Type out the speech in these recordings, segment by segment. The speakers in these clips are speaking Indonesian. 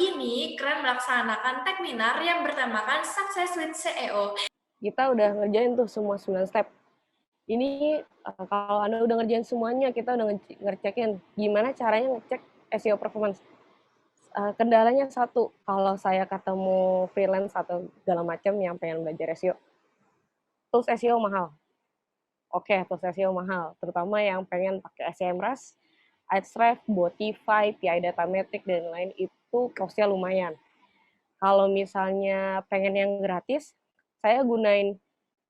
ini keren melaksanakan webinar yang bertemakan Success with SEO. Kita udah ngerjain tuh semua 9 step. Ini kalau Anda udah ngerjain semuanya, kita udah ngecekin gimana caranya ngecek SEO performance. Kendalanya satu, kalau saya ketemu freelance atau segala macam yang pengen belajar SEO, tools SEO mahal. Oke, tools SEO mahal, terutama yang pengen pakai SEMrush, Ahrefs, Botify, PI Datametric, dan lain itu costnya lumayan. Kalau misalnya pengen yang gratis, saya gunain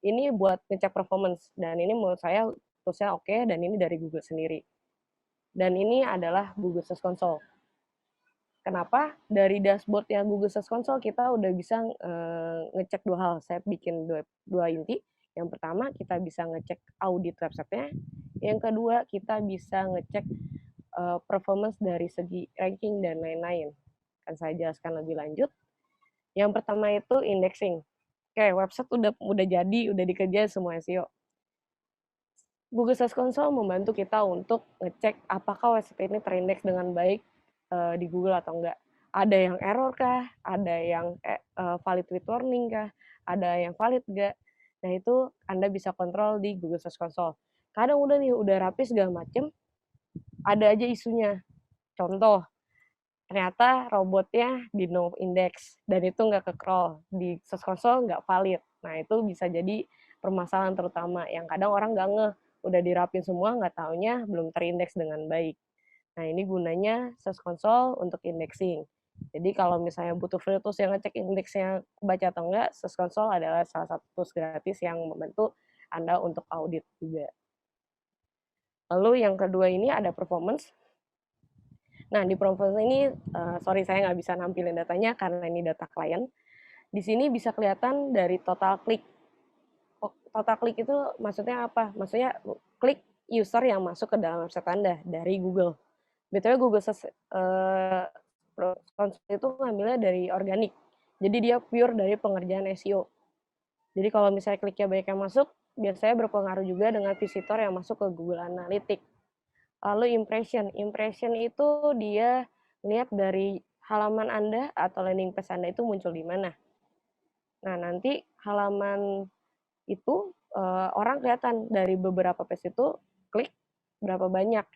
ini buat ngecek performance, dan ini menurut saya toolsnya oke, dan ini dari Google sendiri. Dan ini adalah Google Search Console. Kenapa? Dari dashboard yang Google Search Console kita udah bisa ngecek dua hal. Saya bikin dua inti. Yang pertama, kita bisa ngecek audit websitenya. Yang kedua, kita bisa ngecek performance dari segi ranking dan lain-lain. Akan saya jelaskan lebih lanjut. Yang pertama itu indexing. Oke, website udah jadi, udah dikerjain semua SEO. Google Search Console membantu kita untuk ngecek apakah website ini terindeks dengan baik di Google atau enggak. Ada yang error kah? Ada yang valid with warning kah? Ada yang valid enggak? Nah, itu Anda bisa kontrol di Google Search Console. Kadang udah rapi segala macem, ada aja isunya. Contoh, ternyata robotnya di no index dan itu nggak ke-crawl. Di Search Console nggak valid. Nah, itu bisa jadi permasalahan terutama yang kadang orang nggak ngeh. Udah dirapin semua, nggak taunya belum terindeks dengan baik. Nah, ini gunanya Search Console untuk indexing. Jadi kalau misalnya butuh free tools yang ngecek indeksnya kebaca atau enggak, Search Console adalah salah satu tools gratis yang membantu Anda untuk audit juga. Lalu yang kedua ini ada performance. Nah, di performance ini, sorry saya nggak bisa nampilin datanya karena ini data klien. Di sini bisa kelihatan dari total klik. Total klik itu maksudnya apa? Maksudnya klik user yang masuk ke dalam website Anda dari Google. BTW Google Search itu ngambilnya dari organik. Jadi dia pure dari pengerjaan SEO. Jadi kalau misalnya kliknya banyak yang masuk, biasanya berpengaruh juga dengan visitor yang masuk ke Google Analytics. Lalu impression. Impression itu dia lihat dari halaman Anda atau landing page Anda itu muncul di mana. Nah, nanti halaman itu orang kelihatan dari beberapa page itu klik berapa banyak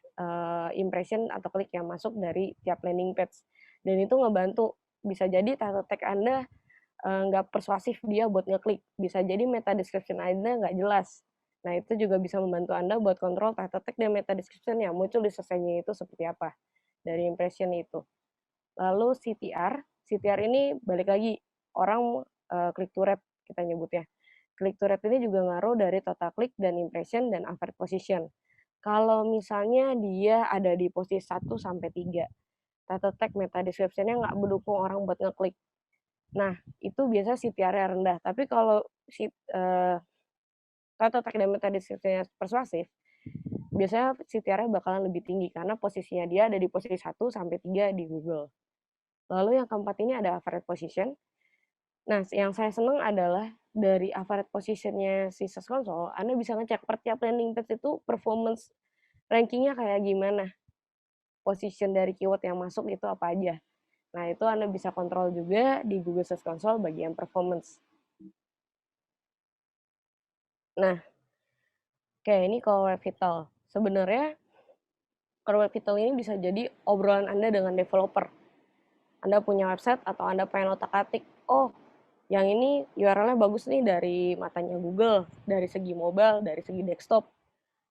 impression atau klik yang masuk dari tiap landing page. Dan itu ngebantu, bisa jadi title tag Anda nggak persuasif dia buat ngeklik. Bisa jadi meta description Anda nggak jelas. Nah, itu juga bisa membantu Anda buat kontrol title tag dan meta description yang muncul di selesainya itu seperti apa dari impression itu. Lalu CTR. CTR ini balik lagi, orang click to rate kita nyebutnya. Click to rate ini juga ngaruh dari total klik dan impression dan average position. Kalau misalnya dia ada di posisi 1 sampai 3, title tag meta description-nya nggak mendukung orang buat ngeklik. Nah, itu biasa CTR-nya rendah. Tapi kalau title tag dan meta description-nya persuasif, biasanya CTR-nya bakalan lebih tinggi karena posisinya dia ada di posisi 1 sampai 3 di Google. Lalu yang keempat ini ada average position. Nah, yang saya senang adalah dari average position-nya si Search Console, Anda bisa ngecek per tiap landing page itu performance ranking-nya kayak gimana. Position dari keyword yang masuk itu apa aja. Nah, itu Anda bisa kontrol juga di Google Search Console bagian performance. Nah, oke, ini Core Web Vital. Sebenarnya Core Web Vital ini bisa jadi obrolan Anda dengan developer. Anda punya website atau Anda pengen otak-atik, oh, yang ini URL-nya bagus nih dari matanya Google, dari segi mobile, dari segi desktop.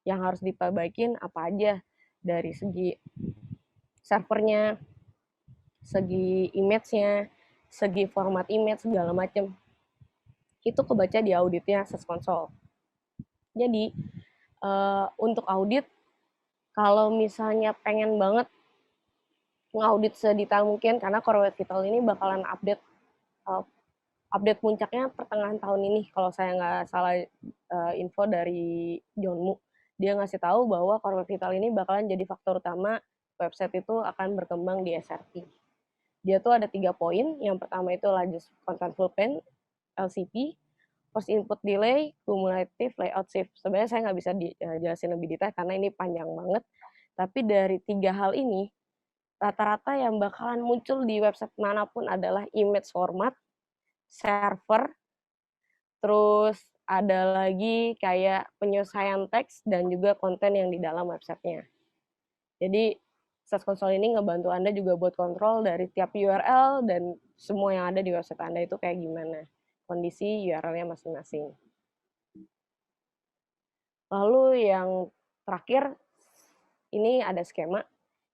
Yang harus diperbaikin apa aja dari segi servernya, segi image-nya, segi format image, segala macam. Itu kebaca di auditnya Search Console. Jadi, untuk audit, kalau misalnya pengen banget ngaudit sedetail mungkin, karena Core Web Vital ini bakalan update puncaknya pertengahan tahun ini, kalau saya nggak salah info dari John Mu. Dia ngasih tahu bahwa Core Web Vital ini bakalan jadi faktor utama website itu akan berkembang di SRP. Dia tuh ada 3 poin. Yang pertama itu largest contentful paint, LCP, first input delay, cumulative layout shift. Sebenarnya saya nggak bisa dijelasin lebih detail karena ini panjang banget. Tapi dari 3 hal ini, rata-rata yang bakalan muncul di website manapun adalah image format, server, terus ada lagi kayak penyelesaian teks dan juga konten yang di dalam websitenya. Jadi Search Console ini ngebantu Anda juga buat kontrol dari tiap URL dan semua yang ada di website Anda itu kayak gimana kondisi URL-nya masing-masing. Lalu yang terakhir, ini ada skema.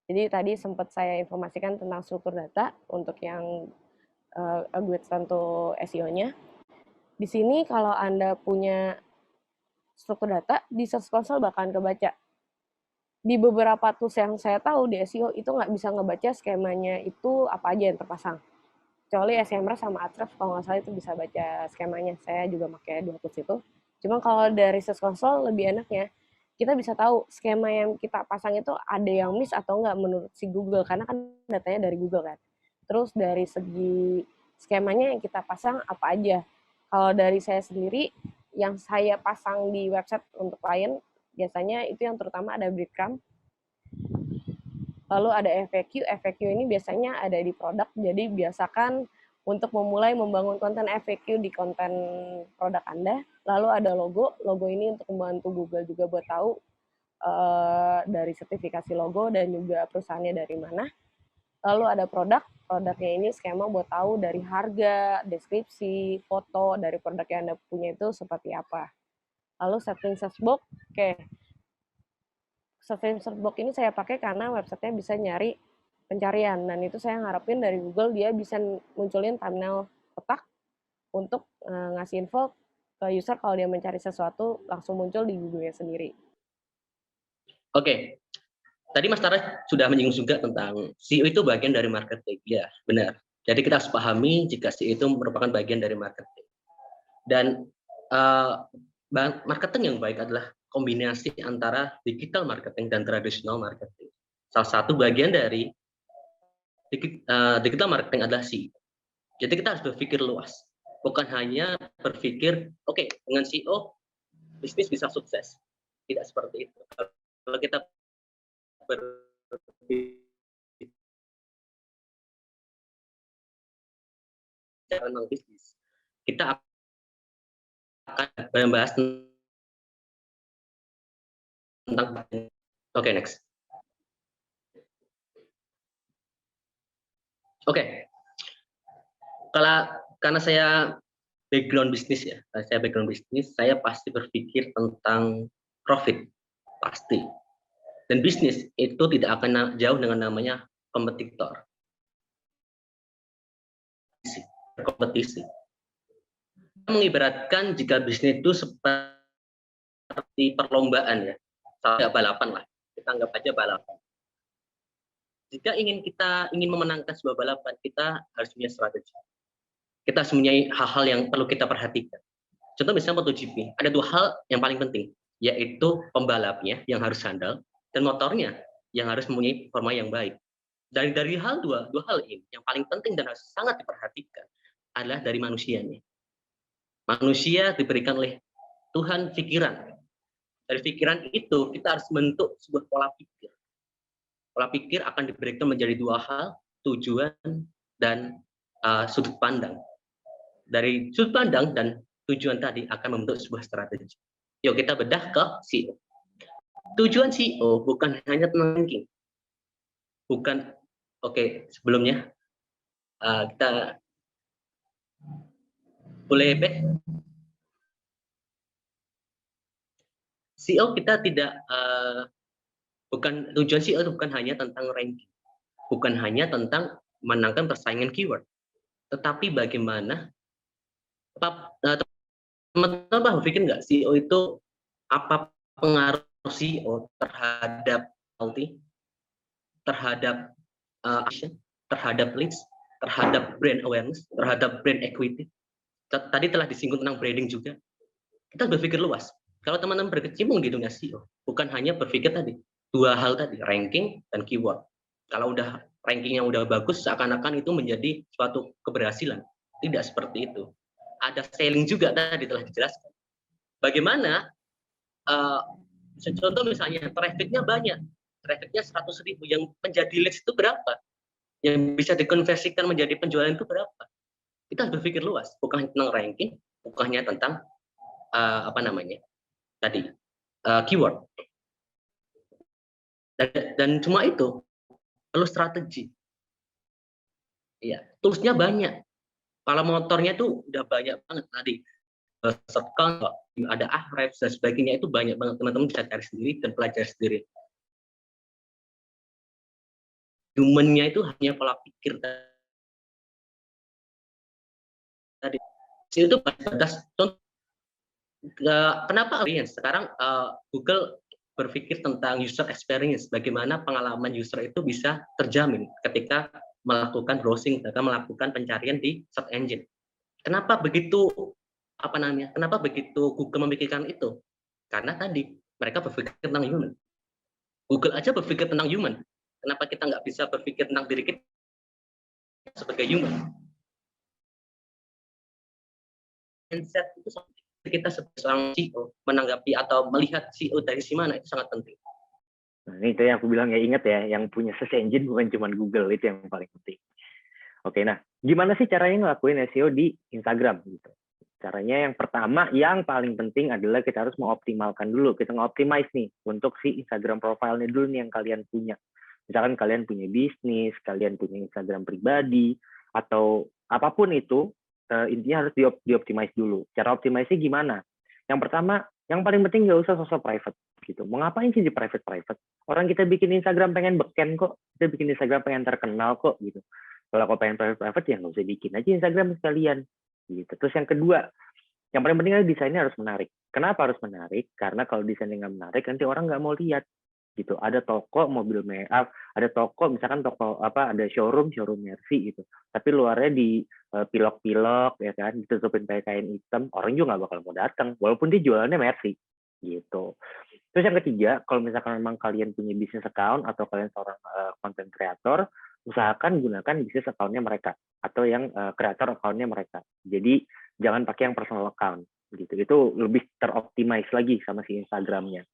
Jadi tadi sempat saya informasikan tentang struktur data untuk yang Aguit Santo SEO-nya. Di sini kalau Anda punya struktur data, di Search Console bakalan kebaca. Di beberapa tools yang saya tahu di SEO itu nggak bisa ngebaca skemanya itu apa aja yang terpasang. Kecuali SEMrush sama Ahrefs kalau nggak salah itu bisa baca skemanya. Saya juga pakai dua tools itu. Cuma kalau dari Search Console lebih enaknya, kita bisa tahu skema yang kita pasang itu ada yang miss atau enggak menurut si Google, karena kan datanya dari Google kan. Terus dari segi skemanya yang kita pasang apa aja. Kalau dari saya sendiri, yang saya pasang di website untuk klien, biasanya itu yang terutama ada breadcrumb, lalu ada FAQ. FAQ ini biasanya ada di produk, jadi biasakan untuk memulai membangun konten FAQ di konten produk Anda. Lalu ada logo. Logo ini untuk membantu Google juga buat tahu dari sertifikasi logo dan juga perusahaannya dari mana. Lalu ada produk. Produknya ini skema buat tahu dari harga, deskripsi, foto dari produk yang Anda punya itu seperti apa. Lalu setting search box. Oke. Setting search box ini saya pakai karena websitenya bisa nyari pencarian, dan itu saya ngarepin dari Google dia bisa munculin thumbnail kotak untuk ngasih info ke user kalau dia mencari sesuatu langsung muncul di Google-nya sendiri. Oke, tadi Mas Tara sudah menyinggung juga tentang SEO itu bagian dari marketing. Ya, benar. Jadi kita harus pahami jika SEO itu merupakan bagian dari marketing. Dan marketing yang baik adalah kombinasi antara digital marketing dan traditional marketing. Salah satu bagian dari digital marketing adalah SEO. Jadi kita harus berpikir luas, bukan hanya berpikir, oke, dengan SEO bisnis bisa sukses. Tidak seperti itu. Kalau kita berbicara tentang bisnis, kita akan membahas tentang oke, next. Oke. Karena saya background bisnis ya, saya pasti berpikir tentang profit, pasti. Dan bisnis itu tidak akan jauh dengan namanya kompetitor. Kompetisi. Mengibaratkan jika bisnis itu seperti perlombaan ya, saya balapan lah, kita anggap aja balapan. Jika kita ingin memenangkan sebuah balapan, kita harus punya strategi. Kita harus mempunyai hal-hal yang perlu kita perhatikan. Contoh misalnya MotoGP, ada dua hal yang paling penting, yaitu pembalapnya yang harus handal dan motornya yang harus mempunyai performa yang baik. Dari dua hal ini yang paling penting dan harus sangat diperhatikan adalah dari manusianya. Manusia diberikan oleh Tuhan pikiran. Dari pikiran itu kita harus membentuk sebuah pola pikir. Pola pikir akan diberikan menjadi dua hal, tujuan dan sudut pandang. Dari sudut pandang dan tujuan tadi akan membentuk sebuah strategi. Yuk kita bedah ke SEO. Tujuan SEO bukan hanya tentang ranking. Bukan, oke, sebelumnya kita boleh back. SEO kita tidak tujuan SEO itu bukan hanya tentang ranking. Bukan hanya tentang menangkan persaingan keyword. Tetapi bagaimana teman-teman berpikir nggak SEO itu apa pengaruh SEO terhadap terhadap action, terhadap leads, terhadap brand awareness, terhadap brand equity. Tadi telah disinggung tentang branding juga. Kita berpikir luas. Kalau teman-teman berkecimpung di dunia SEO, bukan hanya berpikir tadi dua hal tadi, ranking dan keyword. Kalau udah rankingnya udah bagus, seakan-akan itu menjadi suatu keberhasilan. Tidak seperti itu. Ada selling juga tadi telah dijelaskan. Bagaimana contoh misalnya trafficnya banyak, trafficnya 100.000, yang menjadi leads itu berapa? Yang bisa dikonversikan menjadi penjualan itu berapa? Kita harus berpikir luas, bukan tentang ranking, bukannya tentang apa namanya tadi keyword. Dan cuma itu perlu strategi. Iya, toolsnya banyak. Kalau motornya tuh udah banyak banget tadi. Circle, ada Ahrefs dan sebagainya, itu banyak banget, teman-teman bisa cari sendiri dan pelajari sendiri. Human-nya itu hanya pola pikir tadi. Itu batas. Kenapa audience? Sekarang Google berpikir tentang user experience, bagaimana pengalaman user itu bisa terjamin ketika melakukan browsing, ketika melakukan pencarian di search engine. Kenapa begitu Kenapa begitu Google memikirkan itu? Karena tadi mereka berpikir tentang human. Google aja berpikir tentang human. Kenapa kita nggak bisa berpikir tentang diri kita sebagai human? Mindset itu kita sebagai seorang CEO menanggapi atau melihat CEO dari si mana itu sangat penting. Nah, ini itu yang aku bilang ya, ingat ya, yang punya search engine bukan cuma Google, itu yang paling penting. Oke, nah gimana sih caranya ngelakuin SEO di Instagram gitu? Caranya yang pertama, yang paling penting adalah kita harus mengoptimalkan dulu. Kita nge-optimize nih untuk si Instagram profile-nya dulu nih yang kalian punya. Misalkan kalian punya bisnis, kalian punya Instagram pribadi, atau apapun itu, intinya harus dioptimize dulu. Cara optimize-nya gimana? Yang pertama, yang paling penting nggak usah sosok private gitu. Mau ngapain sih di private? Orang kita bikin Instagram pengen beken kok, kita bikin Instagram pengen terkenal kok gitu. Kalau kau pengen private ya nggak usah bikin aja Instagram sekalian gitu. Terus yang kedua, yang paling penting adalah desainnya harus menarik. Kenapa harus menarik? Karena kalau desainnya nggak menarik, nanti orang nggak mau lihat gitu. Ada toko mobil mewah, ada toko misalkan toko ada showroom Mercy gitu. Tapi luarnya di pilok-pilok ya kan, ditutupin pakai kain hitam, orang juga nggak bakal mau datang walaupun dia jualannya Mercy gitu. Terus yang ketiga, kalau misalkan memang kalian punya bisnis account atau kalian seorang content creator, usahakan gunakan bisnis account-nya mereka atau yang creator account-nya mereka. Jadi jangan pakai yang personal account gitu. Itu lebih teroptimize lagi sama si Instagramnya.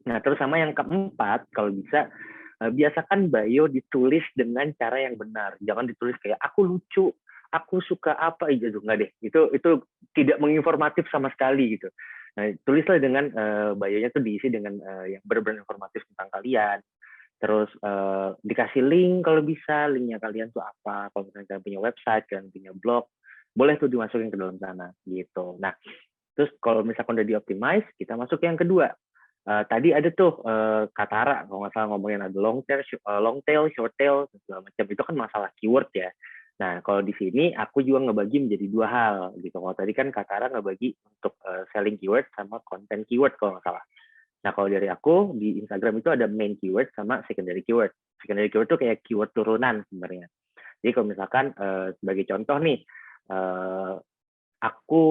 Nah, terus sama yang keempat, kalau bisa biasakan bio ditulis dengan cara yang benar. Jangan ditulis kayak aku lucu, aku suka apa aja tuh, nggak deh. Itu tidak menginformatif sama sekali gitu. Nah, tulislah dengan bio-nya tuh diisi dengan yang benar-benar informatif tentang kalian. Terus dikasih link kalau bisa, linknya kalian tuh apa. Kalau misalnya kalian punya website, kalian punya blog, boleh tuh dimasukin ke dalam sana gitu. Nah, terus kalau misalkan udah di-optimize, kita masuk yang kedua. Tadi ada tuh Katara, kalau nggak salah ngomongin ada long tail, short tail, segala macam. Itu kan masalah keyword ya. Nah, kalau di sini aku juga ngebagi menjadi dua hal gitu. Kalau tadi kan Katara ngebagi untuk selling keyword sama content keyword kalau nggak salah. Nah, kalau dari aku di Instagram itu ada main keyword sama secondary keyword. Secondary keyword itu kayak keyword turunan sebenarnya. Jadi kalau misalkan sebagai contoh nih, aku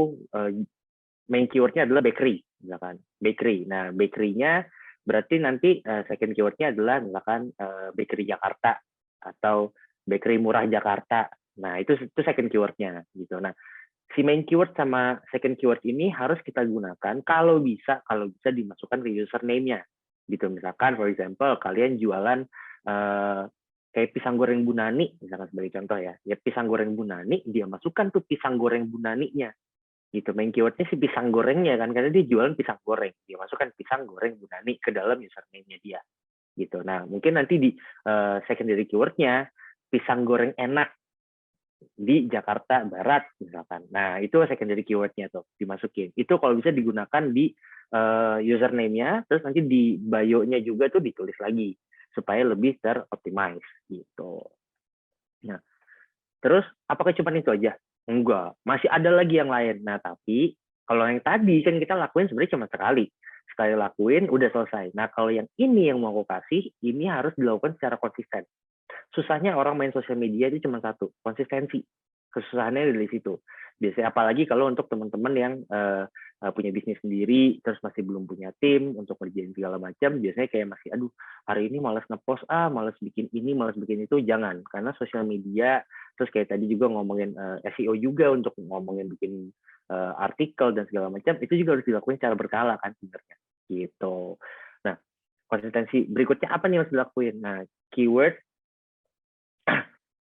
main keywordnya adalah bakery, misalkan bakery. Nah, bakery-nya berarti nanti second keywordnya adalah misalkan bakery Jakarta atau bakery murah Jakarta. Nah, itu second keywordnya gitu. Nah, si main keyword sama second keyword ini harus kita gunakan kalau bisa dimasukkan ke username-nya gitu. Misalkan for example kalian jualan kayak pisang goreng Bu Nani misalkan sebagai contoh ya pisang goreng Bu Nani, dia masukkan tuh pisang goreng Bu Nani-nya gitu. Main keywordnya si pisang gorengnya kan, karena dia jualan pisang goreng, dia masukkan pisang goreng Bu Nani ke dalam username-nya dia gitu. Nah, mungkin nanti di secondary keywordnya pisang goreng enak di Jakarta Barat misalkan. Nah, itu secondary keywordnya tuh dimasukin. Itu kalau bisa digunakan di username-nya, terus nanti di bio-nya juga tuh ditulis lagi supaya lebih teroptimize gitu. Nah, terus apakah cuma itu aja? Enggak, masih ada lagi yang lain. Nah, tapi kalau yang tadi kan kita lakuin sebenarnya cuma sekali. Sekali lakuin, udah selesai. Nah, kalau yang ini yang mau aku kasih, ini harus dilakukan secara konsisten. Susahnya orang main sosial media itu cuma satu, konsistensi. Kesusahannya dari situ. Biasanya apalagi kalau untuk teman-teman yang punya bisnis sendiri, terus masih belum punya tim untuk ngerjain segala macam, biasanya kayak masih, aduh, hari ini malas ngepost, malas bikin ini, malas bikin itu, jangan. Karena sosial media, terus kayak tadi juga ngomongin SEO juga untuk ngomongin bikin artikel dan segala macam, itu juga harus dilakukan secara berkala kan sebenarnya. Gitu. Nah, konsistensi berikutnya apa nih yang harus dilakuin? Nah, keyword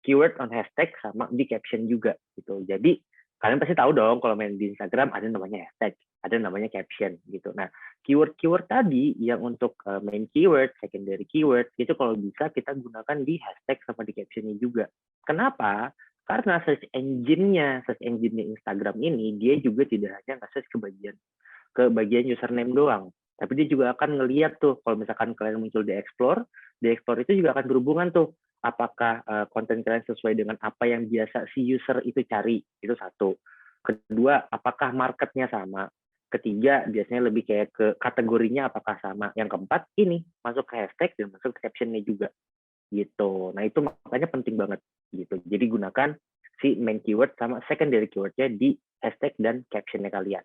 keyword on hashtag sama di caption juga gitu. Jadi kalian pasti tahu dong kalau main di Instagram ada namanya hashtag, ada namanya caption gitu. Nah, keyword-keyword tadi yang untuk main keyword, secondary keyword itu kalau bisa kita gunakan di hashtag sama di captionnya juga. Kenapa? Karena search engine-nya Instagram ini dia juga tidak hanya nge-search ke bagian username doang, tapi dia juga akan ngelihat tuh kalau misalkan kalian muncul di Explore itu juga akan berhubungan tuh apakah konten kalian sesuai dengan apa yang biasa si user itu cari, itu satu. Kedua, apakah marketnya sama. Ketiga, biasanya lebih kayak ke kategorinya apakah sama. Yang keempat, ini masuk ke hashtag dan masuk ke captionnya juga gitu. Nah itu makanya penting banget gitu. Jadi gunakan si main keyword sama secondary keywordnya di hashtag dan captionnya kalian.